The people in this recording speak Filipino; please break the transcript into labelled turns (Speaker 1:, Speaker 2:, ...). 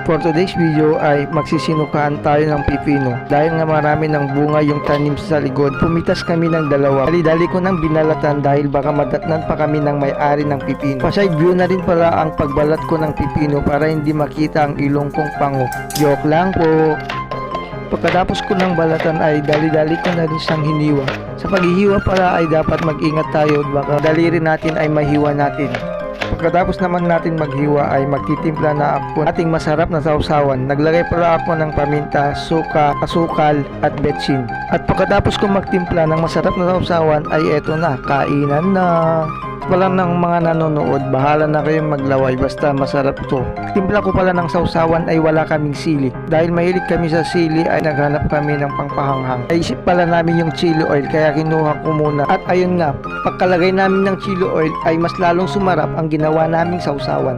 Speaker 1: For today's video ay magsisinukaan tayo ng pipino. Dahil nga marami ng bunga yung tanim sa likod, pumitas kami ng dalawa. Dali-dali ko nang binalatan dahil baka madatnan pa kami ng may-ari ng pipino. Pa-side view na rin pala ang pagbalat ko ng pipino para hindi makita ang ilong kong pango. Joke lang po. Pagkatapos ko ng balatan ay dali-dali ko na rin siyang hiniwa. Sa paghihiwa pala ay dapat mag-ingat tayo, baka daliri natin ay mahiwa natin. Pagkatapos naman natin maghiwa ay magtitimpla na ako ating masarap na sausawan. Naglagay pala ako ng paminta, suka, asukal at betsin. At pagkatapos ko magtimpla ng masarap na sausawan ay eto na, kainan na. Pala ng mga nanonood, bahala na kayong maglaway basta masarap ito. Timpla ko pala ng sausawan ay wala kaming sili. Dahil mahilig kami sa sili ay naghanap kami ng pangpahanghang. Naisip pala namin yung chili oil kaya kinuha ko muna. At ayun nga, pagkalagay namin ng chili oil ay mas lalong sumarap ang ginawa naming sausawan.